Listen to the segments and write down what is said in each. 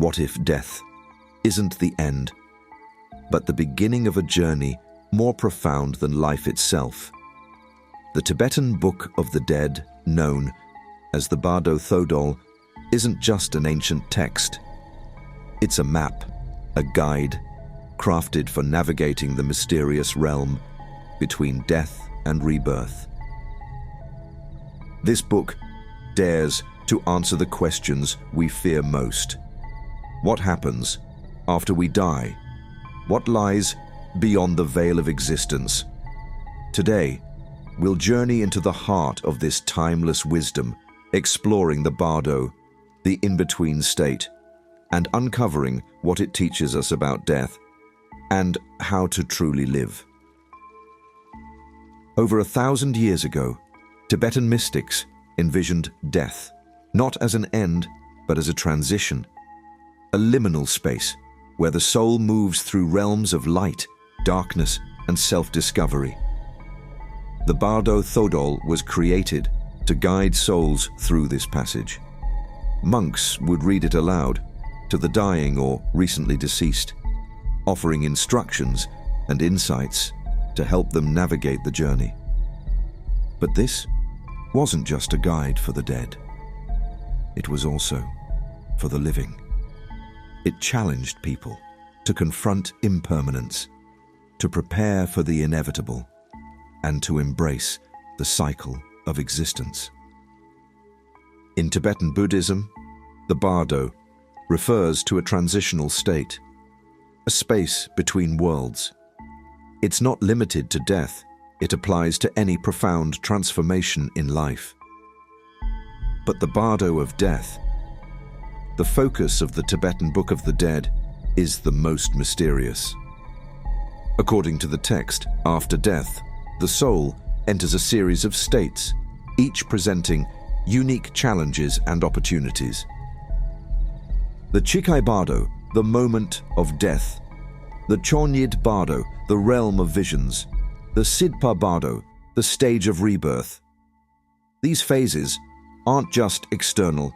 what if death isn't the end, but the beginning of a journey more profound than life itself. The Tibetan Book of the Dead, known as the Bardo Thodol, isn't just an ancient text. It's a map, a guide, crafted for navigating the mysterious realm between death and rebirth. This book dares to answer the questions we fear most. What happens after we die? What lies beyond the veil of existence? Today, we'll journey into the heart of this timeless wisdom, exploring the Bardo, the in-between state, and uncovering what it teaches us about death and how to truly live. Over 1,000 years ago, Tibetan mystics envisioned death, not as an end, but as a transition, a liminal space where the soul moves through realms of light, darkness, and self-discovery. The Bardo Thodol was created to guide souls through this passage. Monks would read it aloud to the dying or recently deceased, offering instructions and insights to help them navigate the journey. But this wasn't just a guide for the dead. It was also for the living. It challenged people to confront impermanence, to prepare for the inevitable, and to embrace the cycle of existence. In Tibetan Buddhism, the Bardo refers to a transitional state, a space between worlds. It's not limited to death. It applies to any profound transformation in life. But the Bardo of death, the focus of the Tibetan Book of the Dead, is the most mysterious. According to the text, after death, the soul enters a series of states, each presenting unique challenges and opportunities. The Chikai Bardo, the moment of death; the Chonyid Bardo, the realm of visions; the Sidpa Bardo, the stage of rebirth. These phases aren't just external,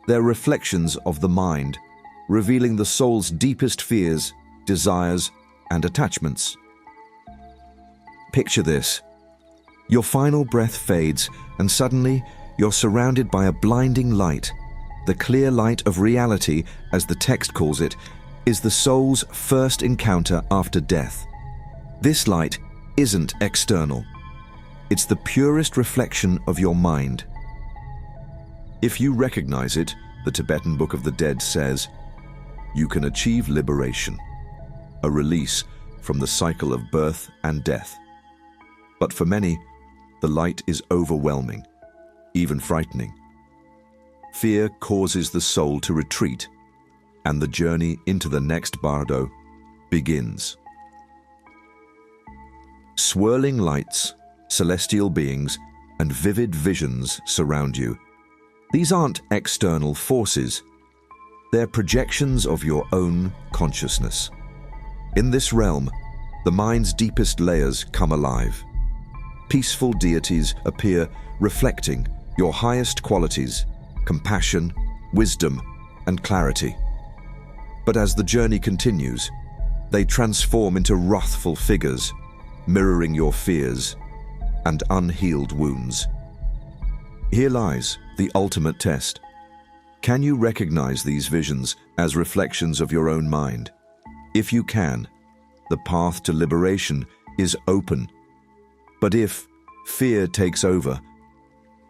they're reflections of the mind, revealing the soul's deepest fears, desires, and attachments. Picture this. Your final breath fades, and suddenly you're surrounded by a blinding light. The clear light of reality, as the text calls it, is the soul's first encounter after death. This light isn't external. It's the purest reflection of your mind. If you recognize it, the Tibetan Book of the Dead says, you can achieve liberation, a release from the cycle of birth and death. But for many, the light is overwhelming, even frightening. Fear causes the soul to retreat, and the journey into the next Bardo begins. Swirling lights, celestial beings, and vivid visions surround you. These aren't external forces. They're projections of your own consciousness. In this realm, the mind's deepest layers come alive. Peaceful deities appear, reflecting your highest qualities: compassion, wisdom, and clarity. But as the journey continues, they transform into wrathful figures, mirroring your fears and unhealed wounds. Here lies the ultimate test. Can you recognize these visions as reflections of your own mind? If you can, the path to liberation is open. But if fear takes over,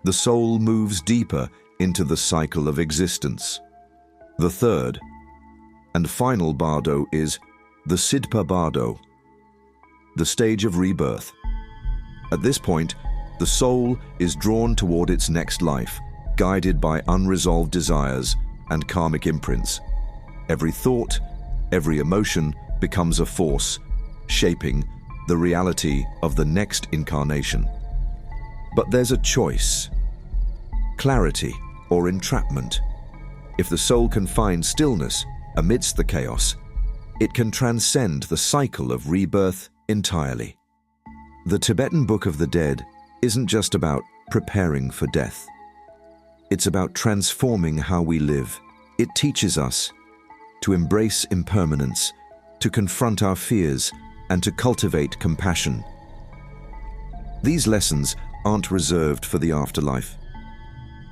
the soul moves deeper into the cycle of existence. The third and final Bardo is the Sidpa Bardo, the stage of rebirth. At this point, the soul is drawn toward its next life, guided by unresolved desires and karmic imprints. Every thought, every emotion becomes a force, shaping the reality of the next incarnation. But there's a choice: clarity or entrapment. If the soul can find stillness amidst the chaos, it can transcend the cycle of rebirth entirely. The Tibetan Book of the Dead isn't just about preparing for death. It's about transforming how we live. It teaches us to embrace impermanence, to confront our fears, and to cultivate compassion. These lessons aren't reserved for the afterlife.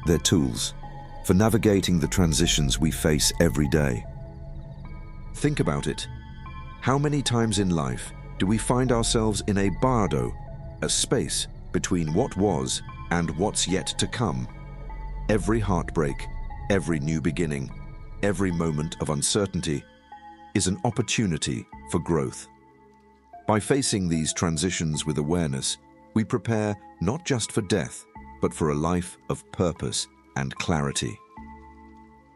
They're tools for navigating the transitions we face every day. Think about it. How many times in life do we find ourselves in a bardo, a space between what was and what's yet to come? Every heartbreak, every new beginning, every moment of uncertainty is an opportunity for growth. By facing these transitions with awareness, we prepare not just for death, but for a life of purpose and clarity.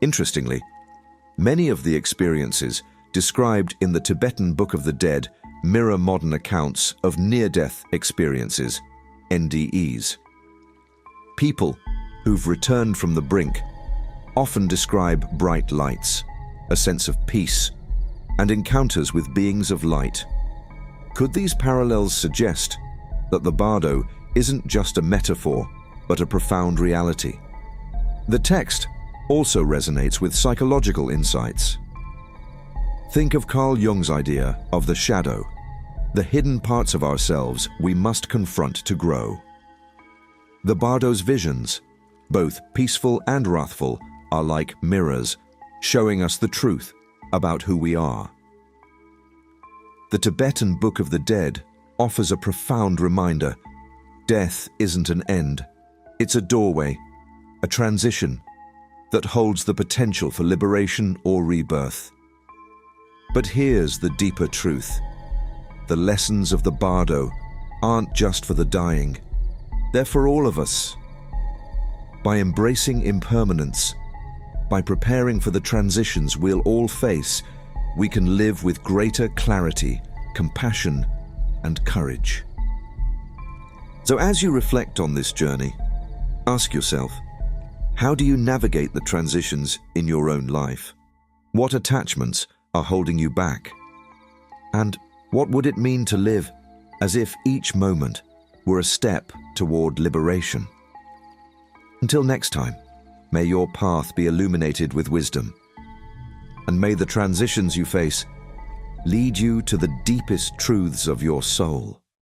Interestingly, many of the experiences described in the Tibetan Book of the Dead mirror modern accounts of near-death experiences, NDEs. People who've returned from the brink often describe bright lights, a sense of peace, and encounters with beings of light. Could these parallels suggest that the bardo isn't just a metaphor, but a profound reality? The text also resonates with psychological insights. Think of Carl Jung's idea of the shadow, the hidden parts of ourselves we must confront to grow. The bardo's visions, both peaceful and wrathful, are like mirrors, showing us the truth about who we are. The Tibetan Book of the Dead offers a profound reminder. Death isn't an end. It's a doorway, a transition that holds the potential for liberation or rebirth. But here's the deeper truth. The lessons of the bardo aren't just for the dying. They're for all of us. By embracing impermanence, by preparing for the transitions we'll all face, we can live with greater clarity, compassion, and courage. So as you reflect on this journey, ask yourself, how do you navigate the transitions in your own life? What attachments are holding you back? And what would it mean to live as if each moment were a step toward liberation? Until next time, may your path be illuminated with wisdom, and may the transitions you face lead you to the deepest truths of your soul.